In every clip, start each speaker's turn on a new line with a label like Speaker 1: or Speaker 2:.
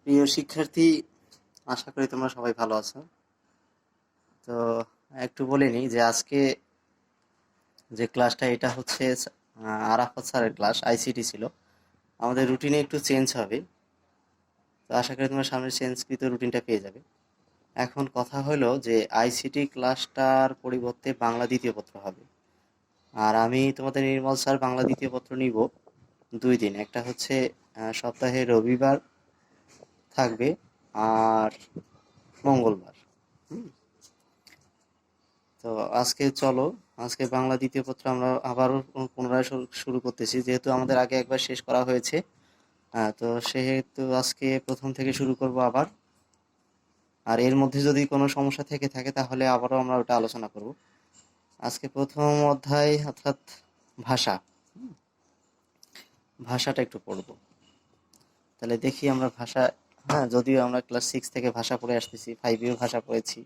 Speaker 1: প্রিয় শিক্ষার্থী, আশা করি তোমরা সবাই ভালো আছো। তো একটু বলে নিই যে আজকে যে ক্লাসটা এটা হচ্ছে আরাফাত স্যারের ক্লাস, আইসিটি ছিল। আমাদের রুটিনে একটু চেঞ্জ হবে, তো আশা করি তোমরা সামনে চেঞ্জকৃত রুটিনটা পেয়ে যাবে। এখন কথা হলো যে আইসিটি ক্লাসটার পরিবর্তে বাংলা দ্বিতীয় পত্র হবে। আর আমি তোমাদের নির্মল স্যার বাংলা দ্বিতীয় পত্র নিব 2 দিন। একটা হচ্ছে সপ্তাহে রবিবার থাকবে, আর মঙ্গলবার। হুম। তো আজকে চলো, আজকে বাংলা দ্বিতীয় পত্র আমরা আবারও পুনরায় শুরু করতেছি, যেহেতু আমাদের আগে একবার শেষ করা হয়েছে। তো সেহেতু আজকে প্রথম থেকে শুরু করব আবার। আর এর মধ্যে যদি কোনো সমস্যা থেকে থাকে তাহলে আবারও আমরা ওটা আলোচনা করব। আজকে প্রথম অধ্যায় অর্থাৎ ভাষা। ভাষাটা একটু পড়ব। তাহলে দেখি আমরা ভাষা, হ্যাঁ, যদিও আমরা ক্লাস 6 থেকে ভাষা পড়ে আসতেছি, 5এও ভাষা পড়েছি।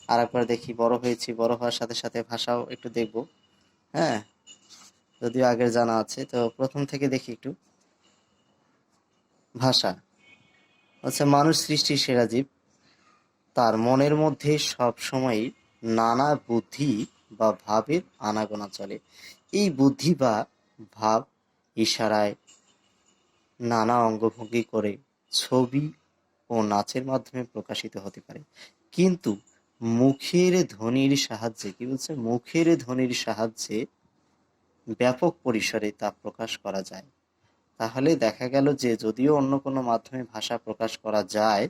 Speaker 1: আর একবার দেখি, বড় হয়েছি, বড় হওয়ার সাথে সাথে ভাষাও একটু দেখব। হ্যাঁ, যদিও আগের জানা আছে। তো প্রথম থেকে দেখি একটু। ভাষা হচ্ছে মানুষ সৃষ্টির সেরা জীব। তার মনের মধ্যে সব সময়ই নানা বুদ্ধি বা ভাবের আনাগোনা চলে। এই বুদ্ধি বা ভাব ইশারায়, নানা অঙ্গভঙ্গি করে, ছবি ও নাচের মাধ্যমে প্রকাশিত হতে পারে। কিন্তু মুখের ধ্বনির সাহায্যে, কি বলছে, মুখের ধ্বনির সাহায্যে ব্যাপক পরিসরে তা প্রকাশ করা যায়। তাহলে দেখা গেল যে যদিও অন্য কোনো মাধ্যমে ভাষা প্রকাশ করা যায়,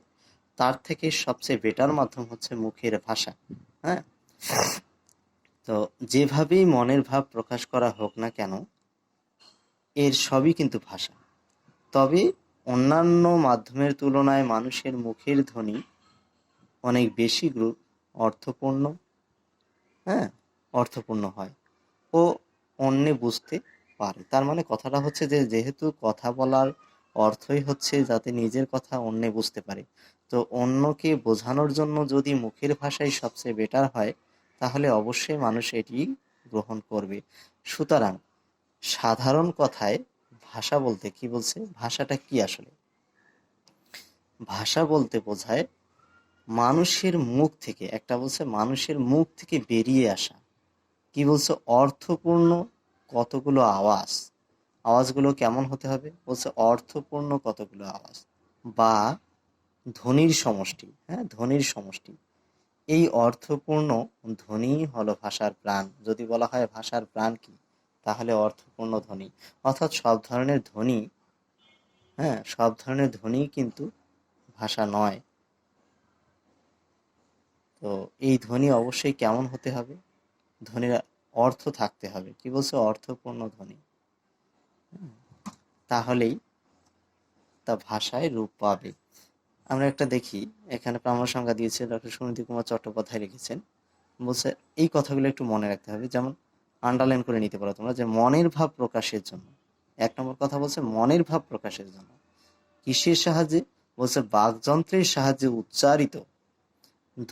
Speaker 1: তার থেকে সবচেয়ে বেটার মাধ্যম হচ্ছে মুখের ভাষা। হ্যাঁ, তো যেভাবেই মনের ভাব প্রকাশ করা হোক না কেন, এর সবই কিন্তু ভাষা। তবে অন্যান্য মাধ্যমের তুলনায় মানুষের মুখের ধ্বনি অনেক বেশি অর্থপূর্ণ, হ্যাঁ, অর্থপূর্ণ হয় ও অন্যে বুঝতে পারে। তার মানে কথাটা হচ্ছে যে যেহেতু কথা বলার অর্থই হচ্ছে যাতে নিজের কথা অন্যে বুঝতে পারে, তো অন্যকে বোঝানোর জন্য যদি মুখের ভাষাই সবচেয়ে বেটার হয়, তাহলে অবশ্যই মানুষ এটি গ্রহণ করবে। সুতরাং সাধারণ কথায় ভাষা বলতে কি বলছে, ভাষাটা কি আসলে? ভাষা বলতে বোঝায় মানুষের মুখ থেকে, একটা বলছে মানুষের মুখ থেকে বেরিয়ে আসা, কি বলছে, অর্থপূর্ণ কতগুলো আওয়াজ। আওয়াজগুলো কেমন হতে হবে বলছে, অর্থপূর্ণ কতগুলো আওয়াজ বা ধ্বনির সমষ্টি। হ্যাঁ, ধ্বনির সমষ্টি। এই অর্থপূর্ণ ধ্বনি হলো ভাষার প্রাণ। যদি বলা হয় ভাষার প্রাণ কি, তাহলে অর্থপূর্ণ ধ্বনি। অর্থাৎ সব ধরনের ধ্বনি, হ্যাঁ, সব ধরনের ধ্বনি কিন্তু ভাষা নয়। তো এই ধ্বনি অবশ্যই কেমন হতে হবে, ধ্বনির অর্থ থাকতে হবে। কি বলছে, অর্থপূর্ণ ধ্বনি। তাহলেই তা ভাষায় রূপ পাবে। আমরা একটা দেখি, এখানে প্রামাণ্য সংজ্ঞা দিয়েছে ডক্টর সুনীতি কুমার চট্টোপাধ্যায় লিখেছেন। বলছে এই কথাগুলো একটু মনে রাখতে হবে, যেমন আন্ডারলাইন করে নিতে পারো তোমরা, যে মনের ভাব প্রকাশের জন্য, 1 নম্বর কথা বলছে মনের ভাব প্রকাশের জন্য কিসের সাহায্যে, বলছে বাকযন্ত্রের সাহায্যে উচ্চারিত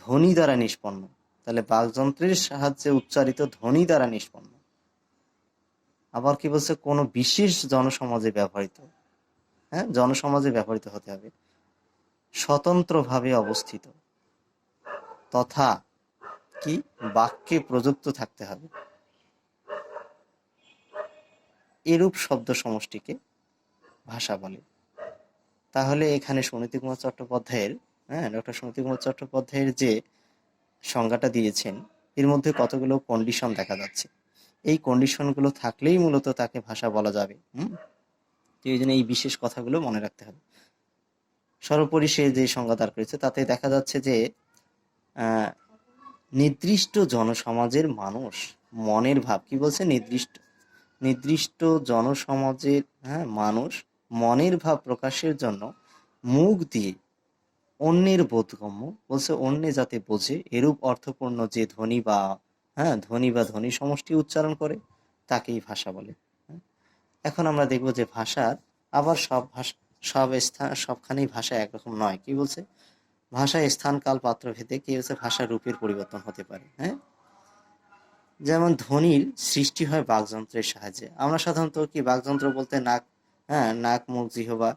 Speaker 1: ধ্বনি দ্বারা নিষ্পন্ন। তাহলে বাকযন্ত্রের সাহায্যে উচ্চারিত ধ্বনি দ্বারা নিষ্পন্ন। আবার কি বলছে, কোনো বিশেষ জনসমাজে ব্যবহৃত, হ্যাঁ, জনসমাজে ব্যবহৃত হতে হবে, স্বতন্ত্রভাবে অবস্থিত, তথা কি বাক্যে প্রযুক্ত থাকতে হবে। এরূপ শব্দ সমষ্টিকে ভাষা বলে। তাহলে এখানে সুনীতি কুমার চট্টোপাধ্যায়ের, হ্যাঁ, ডক্টর সুনীতি কুমার চট্টোপাধ্যায়ের যে সংজ্ঞাটা দিয়েছেন, এর মধ্যে কতগুলো কন্ডিশন দেখা যাচ্ছে। এই কন্ডিশনগুলো থাকলেই মূলত তাকে ভাষা বলা যাবে। তো এই জন্য এই বিশেষ কথাগুলো মনে রাখতে হবে। সর্বোপরি সে যে সংজ্ঞা দাঁড় করেছে তাতে দেখা যাচ্ছে যে আহ নির্দিষ্ট জনসমাজের মানুষ মনের ভাব, কি বলছে, নির্দিষ্ট নির্দিষ্ট জনসমাজের, হ্যাঁ, মানুষ মনের ভাব প্রকাশের জন্য মুখ দিয়ে অন্যের বোধগম্য, বলছে অন্যে যাতে বোঝে এরূপ অর্থপূর্ণ যে ধ্বনি বা, হ্যাঁ, ধ্বনি বা ধ্বনি সমষ্টি উচ্চারণ করে, তাকেই ভাষা বলে। হ্যাঁ? এখন আমরা দেখব যে ভাষার আবার সব ভাষা, সব স্থান, সবখানেই ভাষা একরকম নয়। কি বলছে, ভাষায় স্থান কাল পাত্র ভেদে কি হচ্ছে, ভাষার রূপের পরিবর্তন হতে পারে। হ্যাঁ, যেমন ধ্বনির সৃষ্টি হয় বাকযন্ত্রের সাহায্যে। আমরা সাধারণত কি বাকযন্ত্র বলতে নাক, হ্যাঁ, নাক, মুখ, জিহ্বা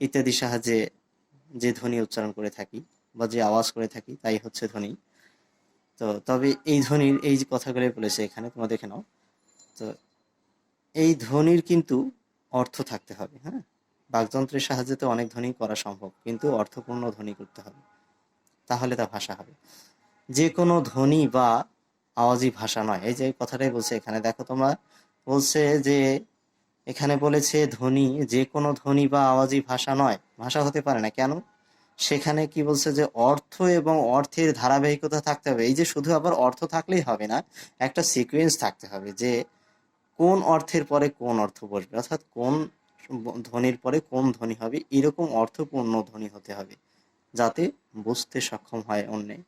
Speaker 1: ইত্যাদির সাহায্যে যে ধ্বনি উচ্চারণ করে থাকি বা যে আওয়াজ করে থাকি তাই হচ্ছে ধ্বনি। তো তবে এই ধ্বনির এই যে কথাগুলো বলেছে এখানে তোমরা দেখে নাও। তো এই ধ্বনির কিন্তু অর্থ থাকতে হবে, হ্যাঁ। বাকযন্ত্রের সাহায্যে তো অনেক ধ্বনি করা সম্ভব, কিন্তু অর্থপূর্ণ ধ্বনি করতে হবে, তাহলে তা ভাষা হবে। যে কোনো ধ্বনি বা আওয়াজই ভাষা নয়, এই যে কথাটাই বলছে এখানে দেখো তোমরা। বলছে যে এখানে বলেছে ধ্বনি, যে কোনো ধ্বনি বা আওয়াজই ভাষা নয়, ভাষা হতে পারে না। কেন? সেখানে কি বলছে যে অর্থ এবং অর্থের ধারাবাহিকতা থাকতে হবে। এই যে শুধু আবার অর্থ থাকলেই হবে না, একটা সিকোয়েন্স থাকতে হবে যে কোন অর্থের পরে কোন অর্থ বসবে, অর্থাৎ কোন ধ্বনির পরে কোন ধ্বনি হবে, এরকম অর্থপূর্ণ ধ্বনি হতে হবে যাতে বুঝতে সক্ষম হয় অন্যে।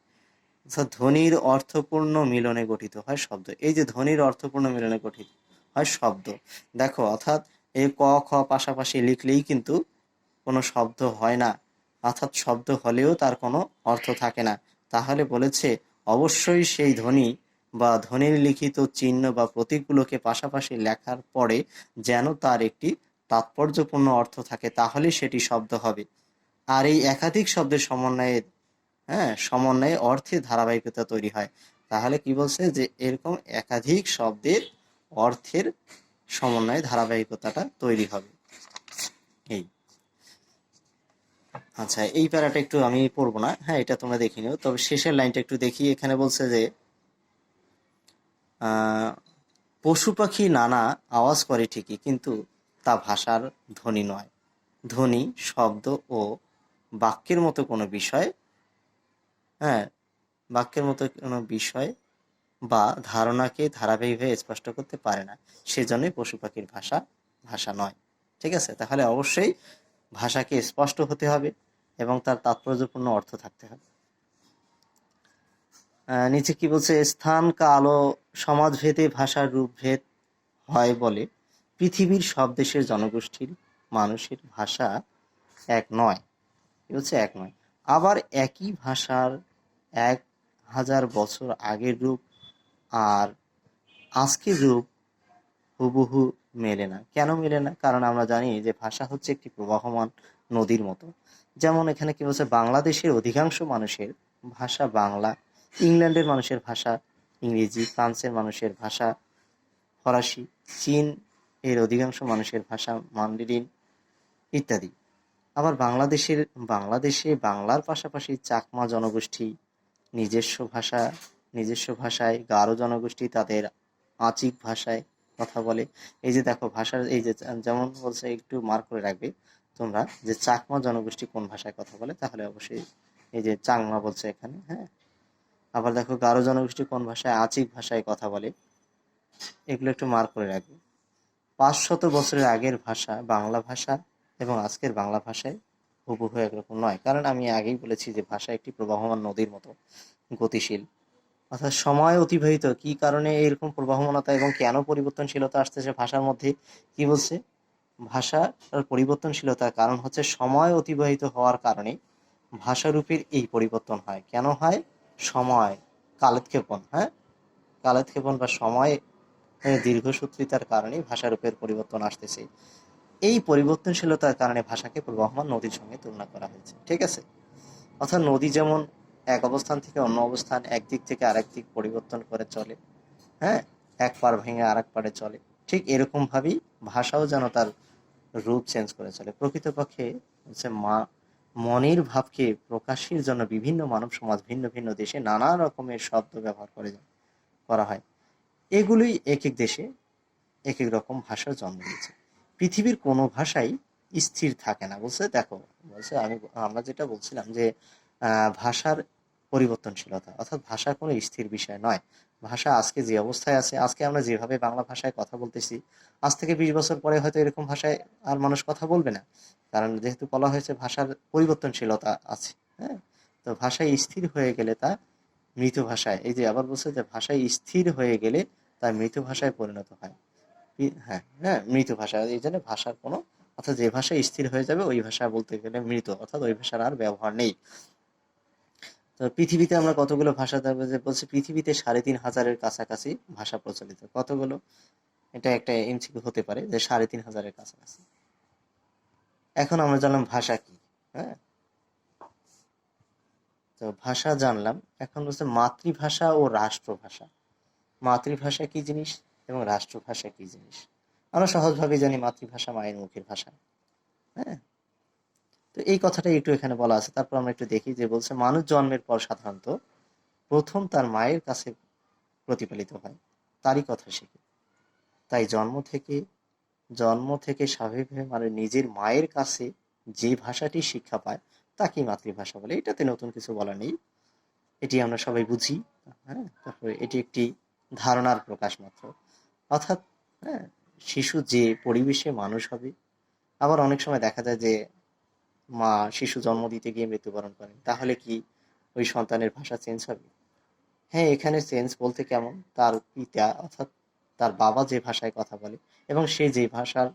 Speaker 1: অর্থাৎ ধ্বনির অর্থপূর্ণ মিলনে গঠিত হয় শব্দ। এই যে ধ্বনির অর্থপূর্ণ মিলনে গঠিত হয় শব্দ, দেখো, অর্থাৎ এই ক খ পাশাপাশি লিখলেই কিন্তু কোনো শব্দ হয় না, অর্থাৎ শব্দ হলেও তার কোনো অর্থ থাকে না। তাহলে বলেছে অবশ্যই সেই ধ্বনি বা ধ্বনির লিখিত চিহ্ন বা প্রতীকগুলোকে পাশাপাশি লেখার পরে যেন তার একটি তাৎপর্যপূর্ণ অর্থ থাকে, তাহলে সেটি শব্দ হবে। আর এই একাধিক শব্দের সমন্বয়ে অর্থের ধারাবাহিকতা তৈরি হয়। তাহলে কি বলছে যে এরকম একাধিক শব্দের অর্থের সমন্বয়ে ধারাবাহিকতাটা তৈরি হবে। এই আচ্ছা, এই প্যারাটা একটু আমি পড়বো না, হ্যাঁ, এটা তোমরা দেখে নিও। তবে শেষের লাইনটা একটু দেখি। এখানে বলছে যে পশু পাখি নানা আওয়াজ করে ঠিকই, কিন্তু তা ভাষার ধ্বনি নয়। ধ্বনি শব্দ ও বাক্যের মতো কোনো বিষয়, হ্যাঁ, বাক্যের মতো কোনো বিষয় বা ধারণাকে ধারাবাহিকভাবে স্পষ্ট করতে পারে না। সেজন্যই পশু পাখির ভাষা ভাষা নয়। ঠিক আছে, তাহলে অবশ্যই ভাষাকে স্পষ্ট হতে হবে এবং তার তাৎপর্যপূর্ণ অর্থ থাকতে হবে। নিচে কি বলছে, স্থান কাল ও সমাজভেদে ভাষার রূপভেদ হয় বলে পৃথিবীর সব দেশের জনগোষ্ঠীর মানুষের ভাষা এক নয়। কি হচ্ছে এক নয়। আবার একই ভাষার 1000 বছর আগের রূপ আর আজকের রূপ হুবহু মেলে না। কেন মেলে না? কারণ আমরা জানি যে ভাষা হচ্ছে একটি প্রবাহমান নদীর মতো। যেমন এখানে কি বলছে, বাংলাদেশের অধিকাংশ মানুষের ভাষা বাংলা, ইংল্যান্ডের মানুষের ভাষা ইংরেজি, ফ্রান্সের মানুষের ভাষা ফরাসি, চীন এর অধিকাংশ মানুষের ভাষা মান্ডারিন ইত্যাদি। আবার বাংলাদেশে বাংলার পাশাপাশি চাকমা জনগোষ্ঠী নিজস্ব ভাষায়, গারো জনগোষ্ঠী তাদের আঁচিক ভাষায় কথা বলে। এই যে দেখো ভাষার এই যে যেমন বলছে, একটু মার্ক করে রাখবে তোমরা যে চাকমা জনগোষ্ঠী কোন ভাষায় কথা বলে, তাহলে অবশ্যই এই যে চাংমা বলছে এখানে, হ্যাঁ। আবার দেখো গারো জনগোষ্ঠী কোন ভাষায়, আঁচিক ভাষায় কথা বলে, এগুলো একটু মার্ক করে রাখবে। 500 বছরের আগের ভাষা বাংলা ভাষা এবং আজকের বাংলা ভাষায় হুবহু একরকম নয়। কারণ আমি আগেই বলেছি যে ভাষা একটি প্রবাহমান নদীর মতো গতিশীল। অর্থাৎ সময় অতিবাহিত কি কারণে এরকম প্রবাহমানতা এবং কেন পরিবর্তনশীলতা আসতেছে ভাষার মধ্যে, কি বলছে, ভাষার পরিবর্তনশীলতার কারণ হচ্ছে সময় অতিবাহিত হওয়ার কারণে ভাষারূপের এই পরিবর্তন হয়। কেন হয়? সময়, কালক্ষেপণ, হ্যাঁ, কালক্ষেপণ বা সময় দীর্ঘসূত্রিতার কারণে ভাষারূপের পরিবর্তন আসতেছে। এই পরিবর্তনশীলতার কারণে ভাষাকে প্রবাহমান নদীর সঙ্গে তুলনা করা হয়েছে। ঠিক আছে, অর্থাৎ নদী যেমন এক অবস্থান থেকে অন্য অবস্থান, একদিক থেকে আরেক দিক পরিবর্তন করে চলে, হ্যাঁ, এক পার ভেঙে আরেক পারে চলে, ঠিক এরকম ভাবেই ভাষাও যেন তার রূপ চেঞ্জ করে চলে। প্রকৃতপক্ষে হচ্ছে মনের ভাবকে প্রকাশের জন্য বিভিন্ন মানব সমাজ ভিন্ন ভিন্ন দেশে নানা রকমের শব্দ ব্যবহার করা হয়। এগুলোই এক এক দেশে এক এক রকম ভাষার জন্ম দিয়েছে। পৃথিবীর কোনো ভাষাই স্থির থাকে না। বলছে দেখো, বলছে আমরা যেটা বলছিলাম যে ভাষার পরিবর্তনশীলতা, অর্থাৎ ভাষা কোনো স্থির বিষয় নয়। ভাষা আজকে যে অবস্থায় আছে, আজকে আমরা যেভাবে বাংলা ভাষায় কথা বলতেছি, আজ থেকে 20 বছর পরে হয়তো এরকম ভাষায় আর মানুষ কথা বলবে না। কারণ যেহেতু বলা হয়েছে ভাষার পরিবর্তনশীলতা আছে, হ্যাঁ। তো ভাষায় স্থির হয়ে গেলে তা মৃত ভাষায়, এই যে আবার বলছে যে ভাষায় স্থির হয়ে গেলে তা মৃত ভাষায় পরিণত হয়। হ্যাঁ, হ্যাঁ, মৃত ভাষা। এই জন্য ভাষার কোনো, অর্থাৎ যে ভাষা স্থির হয়ে যাবে ওই ভাষা বলতে গেলে মৃত, অর্থাৎ ওই ভাষার আর ব্যবহার নেই। তো পৃথিবীতে আমরা কতগুলো ভাষা থাকবে, যে বলছে পৃথিবীতে 3,500-এর কাছাকাছি ভাষা প্রচলিত। কতগুলো? এটা একটা এমসিকিউ হতে পারে যে 3,500-এর কাছাকাছি। এখন আমরা জানলাম ভাষা কি, হ্যাঁ। তো ভাষা জানলাম, এখন হচ্ছে মাতৃভাষা ও রাষ্ট্রভাষা। মাতৃভাষা কি জিনিস এবং রাষ্ট্রভাষা কি জিনিস? আমরা সহজভাবে জানি মাতৃভাষা মায়ের মুখের ভাষা। হ্যাঁ, তো এই কথাটা একটু এখানে বলা আছে। তারপর আমরা একটু দেখি যে বলছে মানুষ জন্মের পর সাধারণত প্রথম তার মায়ের কাছে প্রতিপালিত হয়, তারই কথা শিখে। তাই জন্ম থেকে স্বাভাবিকভাবে মানে নিজের মায়ের কাছে যে ভাষাটি শিক্ষা পায় তাকেই মাতৃভাষা বলে। এটাতে নতুন কিছু বলা নেই, এটি আমরা সবাই বুঝি। হ্যাঁ, তারপরে এটি একটি ধারণার প্রকাশ মাত্র। অর্থাৎ হ্যাঁ, শিশু যে পরিবেশে মানুষ হবে, আবার অনেক সময় দেখা যায় যে শিশু জন্ম দিতে গিয়ে মৃত্যুবরণ করেন, তাহলে কি ওই সন্তানের ভাষা চেঞ্জ হবে? হ্যাঁ, এখানে চেঞ্জ বলতে কেমন, তার পিতা অর্থাৎ তার বাবা যে ভাষায় কথা বলে এবং সে যে ভাষার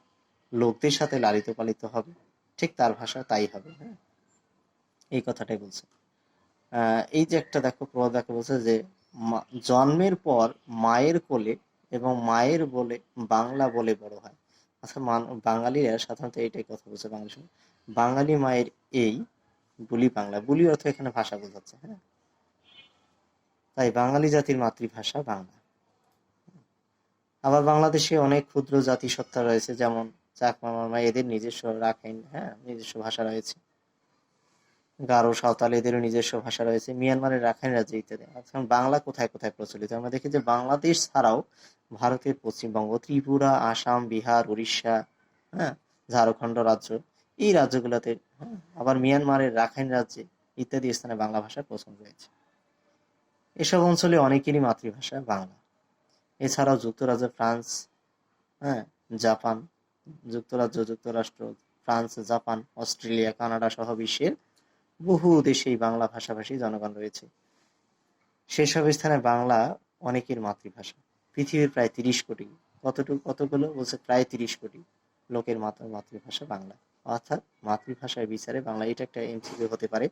Speaker 1: লোকদের সাথে লালিত পালিত হবে, ঠিক তার ভাষা তাই হবে। হ্যাঁ, এই কথাটাই বলছে। এই যে একটা দেখো প্রবাদ বাক্য বলছে যে জন্মের পর মায়ের কোলে এবং মায়ের বলে বাংলা বলে বড় হয়। আচ্ছা, বাঙালিরা সাধারণত এইটাই কথা বলছে বাঙালি সময়, বাঙালি মায়ের এই বুলি বাংলা, বুলি অর্থ এখানে ভাষা বোঝাচ্ছে। হ্যাঁ, তাই বাঙালি জাতির মাতৃভাষা বাংলা। আবার বাংলাদেশে অনেক ক্ষুদ্র জাতিসত্তা রয়েছে, যেমন চাকমা মারমা, এদের নিজস্ব রাখাইন, হ্যাঁ, নিজস্ব ভাষা রয়েছে। গারো, সাঁওতাল, এদেরও নিজস্ব ভাষা রয়েছে। মিয়ানমারের রাখাইন রাজ্যে ইত্যাদি। এখন বাংলা কোথায় কোথায় প্রচলিত? আমরা দেখি যে বাংলাদেশ ছাড়াও ভারতের পশ্চিমবঙ্গ, ত্রিপুরা, আসাম, বিহার, উড়িষ্যা, হ্যাঁ, ঝাড়খণ্ড রাজ্য, এই রাজ্যগুলোতে, হ্যাঁ, আবার মিয়ানমারের রাখাইন রাজ্যে ইত্যাদি স্থানে বাংলা ভাষার প্রচলন রয়েছে। এসব অঞ্চলে অনেকেরই মাতৃভাষা বাংলা। এছাড়াও যুক্তরাজ্য, ফ্রান্স, হ্যাঁ, জাপান, যুক্তরাষ্ট্র, ফ্রান্স, জাপান, অস্ট্রেলিয়া, কানাডা সহ বিশ্বের বহু দেশেই বাংলা ভাষাভাষী জনগণ রয়েছে। সেসব স্থানে বাংলা অনেকের মাতৃভাষা। পৃথিবীর প্রায় 30 কোটি, কতগুলো বলছে, প্রায় 30 কোটি লোকের মাতৃভাষা বাংলা। অর্থাৎ মাতৃভাষার বিচারে বাংলা। এটা একটা এমসিকিউ হতে পারে,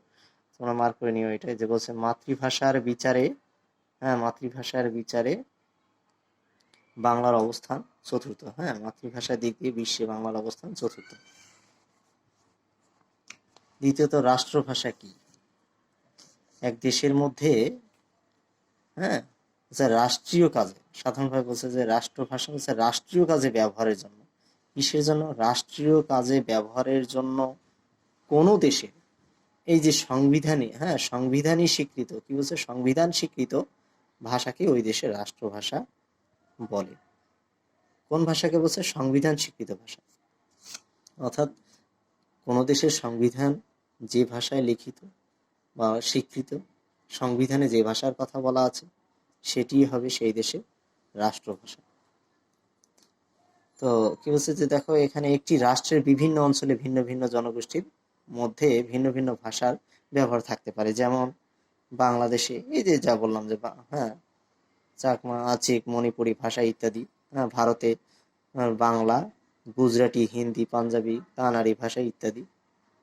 Speaker 1: তোমরা মার্ক করে নিও। এটা যে বলছে মাতৃভাষার বিচারে, হ্যাঁ, মাতৃভাষার বিচারে বাংলার অবস্থান চতুর্থ। হ্যাঁ, মাতৃভাষার দিক দিয়ে বিশ্বে বাংলার অবস্থান চতুর্থ। দ্বিতীয়ত, রাষ্ট্রভাষা কি? এক দেশের মধ্যে, হ্যাঁ, যে রাষ্ট্রীয় কাজে, সাধারণভাবে বলছে যে রাষ্ট্রভাষা হচ্ছে রাষ্ট্রীয় কাজে ব্যবহারের জন্য। কিসের জন্য? রাষ্ট্রীয় কাজে ব্যবহারের জন্য কোনো দেশে এই যে সংবিধানে, হ্যাঁ, সংবিধানই স্বীকৃত, কি বলছে, সংবিধান স্বীকৃত ভাষাকে ওই দেশের রাষ্ট্রভাষা বলে। কোন ভাষাকে বলছে? সংবিধান স্বীকৃত ভাষা। অর্থাৎ কোনো দেশের সংবিধান যে ভাষায় লিখিত বা স্বীকৃত, সংবিধানে যে ভাষার কথা বলা আছে, সেটি হবে সেই দেশে রাষ্ট্রভাষা। তো কি বলছে যে দেখো, এখানে একটি রাষ্ট্রের বিভিন্ন অঞ্চলে ভিন্ন ভিন্ন জনগোষ্ঠীর মধ্যে ভিন্ন ভিন্ন ভাষার ব্যবহার থাকতে পারে। যেমন বাংলাদেশে এই যে যা বললাম যে হ্যাঁ, চাকমা, আচিক, মণিপুরি ভাষা ইত্যাদি। হ্যাঁ, ভারতে বাংলা, গুজরাটি, হিন্দি, পাঞ্জাবি, কানাড়ি ভাষা ইত্যাদি।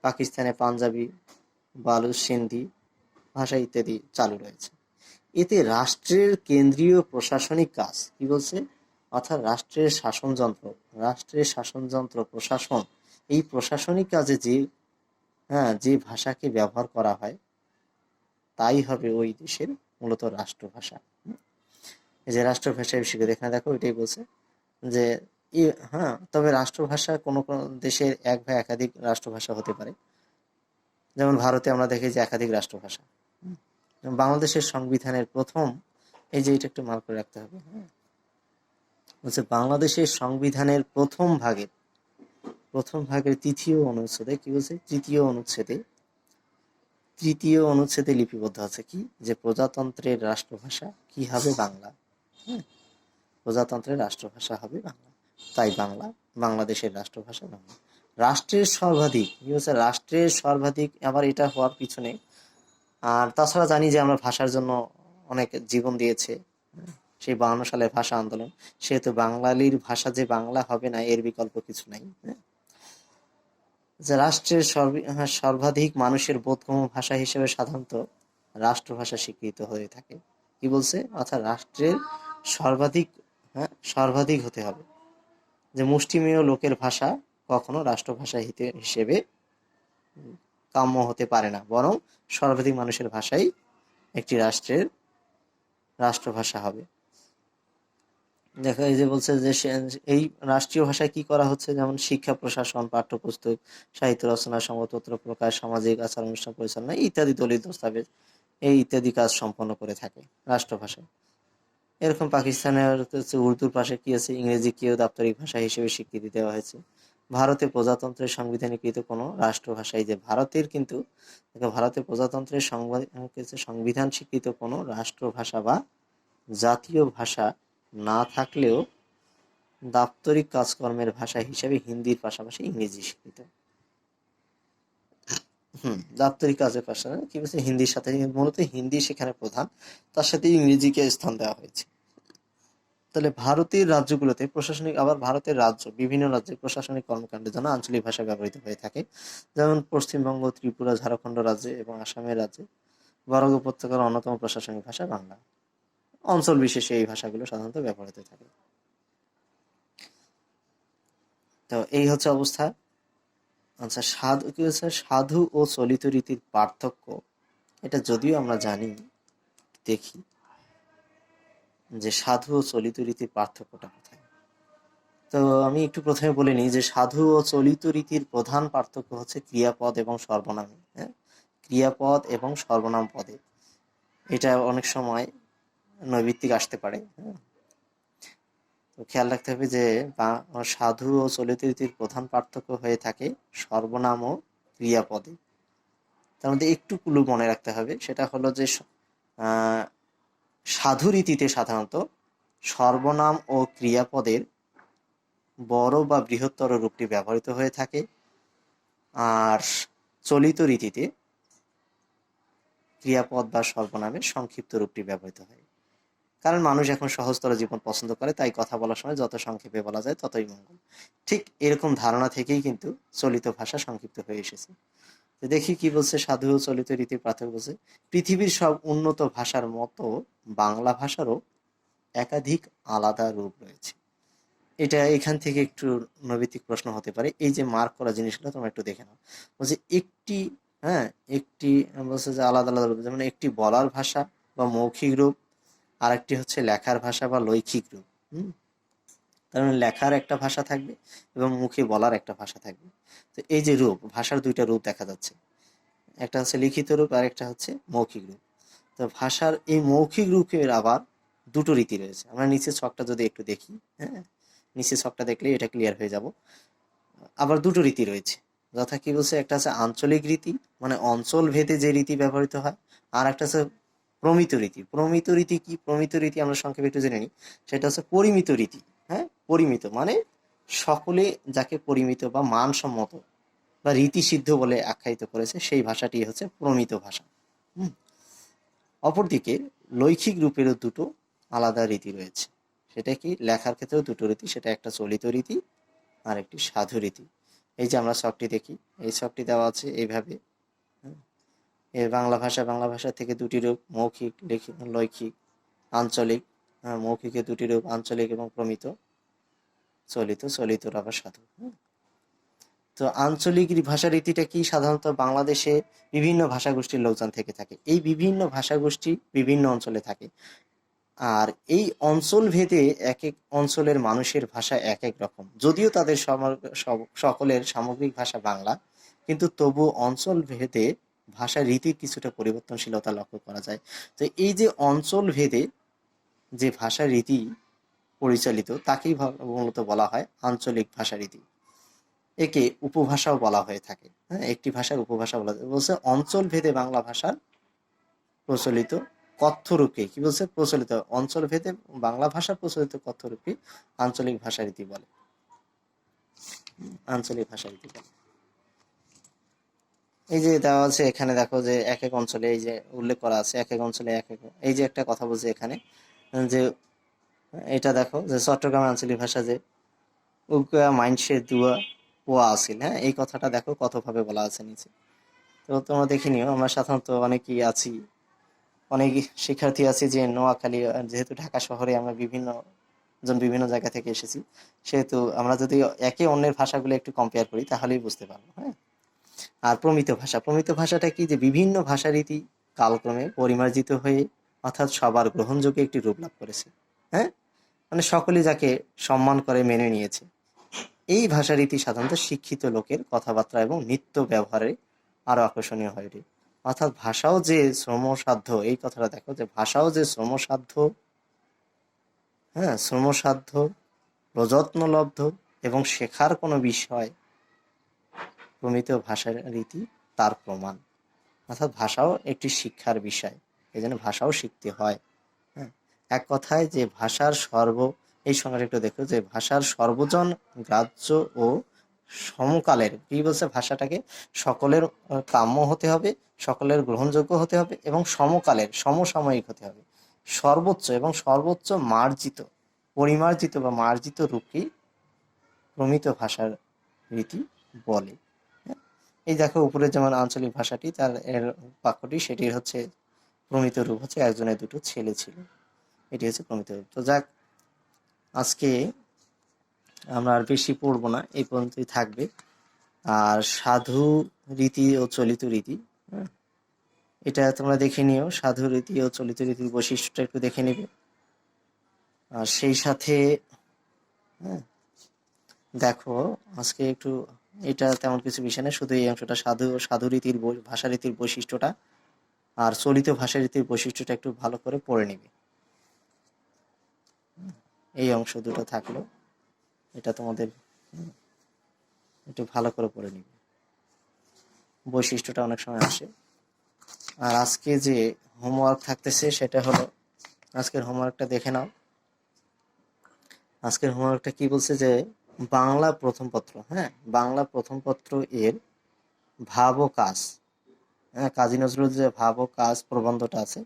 Speaker 1: পাকিস্তানে পাঞ্জাবি, বালুচ, সিন্ধি ভাষা ইত্যাদি চালু রয়েছে। এতে রাষ্ট্রের কেন্দ্রীয় প্রশাসনিক কাজ, কি বলছে, অর্থাৎ রাষ্ট্রের শাসনযন্ত্র প্রশাসন, এই প্রশাসনিক কাজে যে ভাষাকে ব্যবহার করা হয় তাই হবে ওই দেশের মূলত রাষ্ট্রভাষা। এই যে রাষ্ট্রভাষা হিসেবে এখানে দেখো এটাই বলছে যে হ্যাঁ, তবে রাষ্ট্রভাষা কোনো কোনো দেশের এক বা একাধিক রাষ্ট্রভাষা হতে পারে। যেমন ভারতে আমরা দেখি যে একাধিক রাষ্ট্রভাষা। বাংলাদেশের সংবিধানের প্রথম, এই যে এটা একটু মার্ক করে রাখতে হবে, হ্যাঁ, বলছে বাংলাদেশের সংবিধানের প্রথম ভাগের তৃতীয় অনুচ্ছেদে, কি বলছে, তৃতীয় অনুচ্ছেদে লিপিবদ্ধ আছে কি, যে প্রজাতন্ত্রের রাষ্ট্রভাষা কি হবে? বাংলা। হ্যাঁ, প্রজাতন্ত্রের রাষ্ট্রভাষা হবে বাংলা। তাই বাংলাদেশের রাষ্ট্রভাষা বাংলা। রাষ্ট্রের সর্বাধিক, কি বলছে, রাষ্ট্রের সর্বাধিক, আবার এটা হওয়ার পিছনে, আর তাছাড়া জানি যে আমরা ভাষার জন্য অনেক জীবন দিয়েছে, সেই 52 সালের ভাষা আন্দোলন, সেহেতু বাঙালির ভাষা যে বাংলা হবে না এর বিকল্প কিছু নাই। যে রাষ্ট্রের সর্বাধিক মানুষের বোধগম্য ভাষা হিসেবে সাধারণত রাষ্ট্রভাষা স্বীকৃত হয়ে থাকে। কি বলছে? অর্থাৎ রাষ্ট্রের সর্বাধিক, হ্যাঁ, সর্বাধিক হতে হবে। যে মুষ্টিমেয় লোকের ভাষা কখনো রাষ্ট্রভাষা হিসেবে কাম্য হতে পারে না, বরং সর্বাধিক মানুষের ভাষাই একটি রাষ্ট্রের রাষ্ট্রভাষা হবে। দেখো এই যে বলছে যে এই রাষ্ট্রীয় ভাষায় কি করা হচ্ছে, যেমন শিক্ষা, প্রশাসন, পাঠ্যপুস্তক, সাহিত্য রচনা, সংবাদপত্র প্রকাশ, সামাজিক আচার অনুষ্ঠান পরিচালনা ইত্যাদি, দলিল দস্তাবেজ এই ইত্যাদি কাজ সম্পন্ন করে থাকে রাষ্ট্রভাষায়। এরকম পাকিস্তানের হচ্ছে উর্দুর পাশে কি আছে, ইংরেজিকেও দাপ্তরিক ভাষা হিসেবে স্বীকৃতি দেওয়া হয়েছে। ভারতে প্রজাতন্ত্রের সংবিধানীকৃত কোনো রাষ্ট্রভাষা, এই যে ভারতের কিন্তু ভারতের প্রজাতন্ত্রের সংবিধান স্বীকৃত কোনো রাষ্ট্রভাষা বা জাতীয় ভাষা না থাকলেও দাপ্তরিক কাজকর্মের ভাষা হিসেবে হিন্দির পাশাপাশি ইংরেজি স্বীকৃত। দাপ্তরিক কাজের পাশাপাশি কি বলছে, হিন্দির সাথে, মূলত হিন্দি সেখানে প্রধান, তার সাথে ইংরেজিকে স্থান দেওয়া হয়েছে। তাহলে ভারতের রাজ্যগুলোতে প্রশাসনিক, আবার ভারতের রাজ্য, বিভিন্ন রাজ্যের প্রশাসনিক কর্মকাণ্ডের জন্য আঞ্চলিক ভাষা ব্যবহৃত হয়ে থাকে। যেমন পশ্চিমবঙ্গ, ত্রিপুরা, ঝাড়খণ্ড রাজ্যে এবং আসামের রাজ্যে বরাক উপত্যকার অন্যতম প্রশাসনিক ভাষা বাংলা। অঞ্চল বিশেষে এই ভাষাগুলো সাধারণত ব্যবহৃত থাকে। তো এই হচ্ছে অবস্থা। আচ্ছা, সাধু কি হচ্ছে, সাধু ও চলিত রীতির পার্থক্য, এটা যদিও আমরা জানি, দেখি যে সাধু ও চলিত রীতির পার্থক্যটা কোথায়। তো আমি একটু প্রথমে বলে নিই যে সাধু ও চলিত রীতির প্রধান পার্থক্য হচ্ছে ক্রিয়াপদ এবং সর্বনামে। হ্যাঁ, ক্রিয়াপদ এবং সর্বনাম পদে, এটা অনেক সময় নৈবিত্তিক আসতে পারে। হ্যাঁ, তো খেয়াল রাখতে হবে যে সাধু ও চলিত রীতির প্রধান পার্থক্য হয়ে থাকে সর্বনাম ও ক্রিয়াপদে। তার মধ্যে একটু ক্লু মনে রাখতে হবে, সেটা হলো যে সাধু রীতিতে সাধারণত সর্বনাম ও ক্রিয়াপদের বড় বা বৃহত্তর রূপটি ব্যবহৃত হয়ে থাকে, আর চলিত রীতিতে ক্রিয়াপদ বা সর্বনামের সংক্ষিপ্ত রূপটি ব্যবহৃত হয়। কারণ মানুষ এখন সহজতর জীবন পছন্দ করে, তাই কথা বলার সময় যত সংক্ষেপে বলা যায় ততই মঙ্গল। ঠিক এরকম ধারণা থেকেই কিন্তু চলিত ভাষা সংক্ষিপ্ত হয়ে এসেছে। তো দেখি কি বলছে সাধু ও চলিত রীতির পার্থক্য। বলছে পৃথিবীর সব উন্নত ভাষার মতো বাংলা ভাষারও একাধিক আলাদা রূপ রয়েছে। এটা এখান থেকে একটু নৈতিক প্রশ্ন হতে পারে, এই যে মার্ক করা জিনিসগুলো তোমরা একটু দেখে নাও। বলছে একটি, হ্যাঁ, একটি বলছে যে আলাদা আলাদা রূপ, যেমন একটি বলার ভাষা বা মৌখিক রূপ, আর একটি হচ্ছে লেখার ভাষা বা লৈখিক রূপ। তার মানে লেখার একটা ভাষা থাকবে এবং মুখে বলার একটা ভাষা থাকবে। তো এই যে রূপ, ভাষার দুইটা রূপ দেখা যাচ্ছে, একটা হচ্ছে লিখিত রূপ আর একটা হচ্ছে মৌখিক রূপ। তো ভাষার এই মৌখিক রূপের আবার দুটো রীতি রয়েছে। আমরা নিচে ছকটা যদি একটু দেখি, হ্যাঁ, নিচে ছকটা দেখলে এটা ক্লিয়ার হয়ে যাব। আবার দুটো রীতি রয়েছে, যথা কি বলছে, একটা হচ্ছে আঞ্চলিক রীতি, মানে অঞ্চল ভেদে যে রীতি ব্যবহৃত হয়, আর একটা হচ্ছে প্রমিত রীতি। প্রমিত রীতি কি? প্রমিত রীতি আমরা সংক্ষেপে একটু জেনে নিই। সেটা হচ্ছে পরিমিত রীতি। হ্যাঁ, পরিমিত মানে সকলে যাকে পরিমিত বা মানসম্মত বা রীতিসিদ্ধ বলে আখ্যায়িত করেছে, সেই ভাষাটি হচ্ছে প্রমিত ভাষা। অপরদিকে লৈখিক রূপেরও দুটো আলাদা রীতি রয়েছে। সেটা কি? লেখার ক্ষেত্রেও দুটো রীতি, সেটা একটা চলিত রীতি আর একটি সাধু রীতি। এই যে আমরা ছকটি দেখি, এই ছকটি দেওয়া আছে এইভাবে। এর বাংলা ভাষা থেকে দুটি রূপ, মৌখিক, লৈখিক, আঞ্চলিক। মৌখিকের দুটি রূপ, আঞ্চলিক এবং প্রমিত। চলিতর আবার সাধু। তো আঞ্চলিক ভাষা রীতিটা কি? সাধারণত বাংলাদেশে বিভিন্ন ভাষাগোষ্ঠীর লোকজন থেকে থাকে, এই বিভিন্ন ভাষাগোষ্ঠী বিভিন্ন অঞ্চলে থাকে, আর এই অঞ্চল ভেদে এক এক অঞ্চলের মানুষের ভাষা এক এক রকম। যদিও তাদের সকলের সামগ্রিক ভাষা বাংলা, কিন্তু তবু অঞ্চল ভেদে ভাষা রীতির কিছুটা পরিবর্তনশীলতা লক্ষ্য করা যায়। তো এই যে অঞ্চল ভেদে যে ভাষা রীতি পরিচালিত, তাকেই মূলত বলা হয় আঞ্চলিক ভাষা রীতি। একে উপভাষাও বলা হয়ে থাকে। হ্যাঁ, একটি ভাষার উপভাষা বলা যায়। বলছে অঞ্চল ভেদে বাংলা ভাষার প্রচলিত কথ্যরূপকে কি বলছে? প্রচলিত অঞ্চল ভেদে বাংলা ভাষার প্রচলিত কথ্যরূপকে আঞ্চলিক ভাষারীতি বলে। আঞ্চলিক ভাষারীতি বলে। এই যে দেওয়া আছে এখানে, দেখো যে এক এক অঞ্চলে, এই যে উল্লেখ করা আছে এক এক অঞ্চলে এক এক, এই যে একটা কথা বলছে এখানে যে, এটা দেখো যে চট্টগ্রাম আঞ্চলিক ভাষা যে উকা মাইনসে দুয়া পোয়া আসিল। হ্যাঁ, এই কথাটা দেখো কতভাবে বলা আছে নিচে। তো তোমরা দেখে নিও। আমরা সাধারণত অনেকেই আছি, অনেক শিক্ষার্থী আছে যে নোয়াখালী, যেহেতু ঢাকা শহরে আমরা বিভিন্ন জায়গা থেকে এসেছি, সেহেতু আমরা যদি একে অন্যের ভাষাগুলো একটু কম্পেয়ার করি তাহলেই বুঝতে পারবো। হ্যাঁ, আর প্রমিত ভাষাটা কি, যে বিভিন্ন ভাষারীতি কালক্রমে পরিমার্জিত হয়ে অর্থাৎ সবার গ্রহণযোগ্য একটি রূপ লাভ করেছে। হ্যাঁ, মানে সকলে যাকে সম্মান করে মেনে নিয়েছে। এই ভাষারীতি সাধারণত শিক্ষিত লোকের কথাবার্তা এবং নিত্য ব্যবহারে আরো আকর্ষণীয় হয়ে ওঠে। অর্থাৎ ভাষাও যে শ্রমসাধ্য, এই কথাটা দেখো, যে ভাষাও যে শ্রমসাধ্য, হ্যাঁ, শ্রমসাধ্য, প্রযত্নলব্ধ এবং শেখার কোনো বিষয়, প্রমিত ভাষার রীতি তার প্রমাণ। অর্থাৎ ভাষাও একটি শিক্ষার বিষয়, এই জন্য ভাষাও শিখতে হয়। হ্যাঁ, এক কথায় যে এই সংজ্ঞাটা একটু দেখো, যে ভাষার সর্বজন গ্রাহ্য ও সমকালের, কি বলছে, ভাষাটাকে সকলের কাম্য হতে হবে, সকলের গ্রহণযোগ্য হতে হবে এবং সমকালের, সমসাময়িক হতে হবে। সর্বোচ্চ এবং সর্বোচ্চ মার্জিত, পরিমার্জিত বা মার্জিত রূপকেই প্রমিত ভাষার রীতি বলে। হ্যাঁ, এই দেখো উপরে যেমন আঞ্চলিক ভাষাটি, তার এর বাক্যটি, সেটি হচ্ছে প্রমিত রূপ হচ্ছে একজনের দুটো ছেলে ছিল, এটি হচ্ছে প্রমিত রূপ। তো যাক, আজকে আমরা আর বেশি পড়বো না, এই পর্যন্তই থাকবে। আর সাধু রীতি ও চলিত রীতি, হ্যাঁ, এটা তোমরা দেখে নিও, সাধু রীতি ও চলিত রীতির বৈশিষ্ট্যটা একটু দেখে নিবে। আর সেই সাথে, হ্যাঁ, দেখো আজকে একটু, এটা তেমন কিছু বিষয় না, শুধু এই অংশটা সাধু রীতির ভাষারীতির বৈশিষ্ট্যটা আর চলিত ভাষারীতির বৈশিষ্ট্যটা একটু ভালো করে পড়ে নিবে। এই অংশ দুটো থাকলো, এটা তোমাদের একটু ভালো করে পড়ে নিবে, বৈশিষ্ট্যটা অনেক সময় আসে। আর আজকে যে হোমওয়ার্ক থাকতেছে সেটা হলো, আজকের হোমওয়ার্কটা দেখে নাও। আজকের হোমওয়ার্কটা কি বলছে, যে বাংলা প্রথম পত্র, হ্যাঁ, বাংলা প্রথম পত্র এর ভাব ও কাজ, হ্যাঁ, কাজী নজরুল যে ভাব ও কাজ প্রবন্ধটা আছে,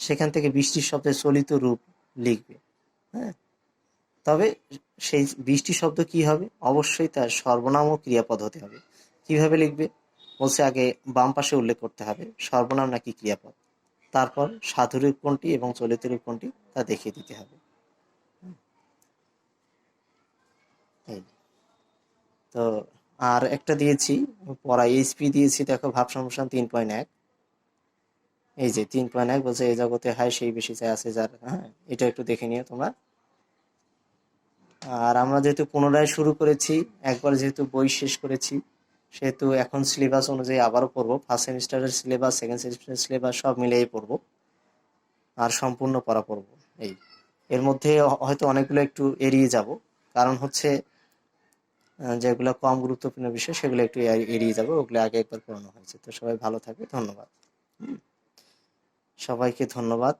Speaker 1: সেখান থেকে বৃষ্টির শব্দের চলিত রূপ লিখবে। হ্যাঁ, তবে সেই বৃষ্টি শব্দ কি হবে, অবশ্যই তার সর্বনাম ও ক্রিয়াপদ হতে হবে। কিভাবে লিখবে বলছে, আগে বাম পাশে উল্লেখ করতে হবে সর্বনাম নাকি ক্রিয়াপদ, তারপর সাধুরূপ কোনটি এবং চলিত রূপ কোনটি তা দেখিয়ে দিতে হবে। এই তো, আর একটা দিয়েছি পড়া, এইচপি দিয়েছি, দেখো ভাব সম্প্রসারণ 3.1, এই যে 3.1 বলছে, এই জগতে হায় সেই বেশি চাই আছে যার, হ্যাঁ, এটা একটু দেখে নিও তোমরা। আর আমরা যেহেতু পুনরায় শুরু করেছি, একবার যেহেতু বই শেষ করেছি, সেহেতু এখন সিলেবাস অনুযায়ী আবারও পড়বো, ফার্স্ট সেমিস্টারের সিলেবাস, সেকেন্ড সেমিস্টারের সিলেবাস সব মিলিয়েই পড়বো, আর সম্পূর্ণ পড়া পড়বো। এই এর মধ্যে হয়তো অনেকগুলো একটু এড়িয়ে যাব, কারণ হচ্ছে যেগুলো কম গুরুত্বপূর্ণ বিষয় সেগুলো একটু এড়িয়ে যাবো, ওগুলো আগে একবার পড়ানো হয়েছে। তো সবাই ভালো থাকবে, ধন্যবাদ। সবাইকে ধন্যবাদ।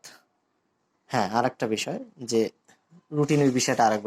Speaker 1: হ্যাঁ, আর একটা বিষয়, যে রুটিনের বিষয়টা আরেকবার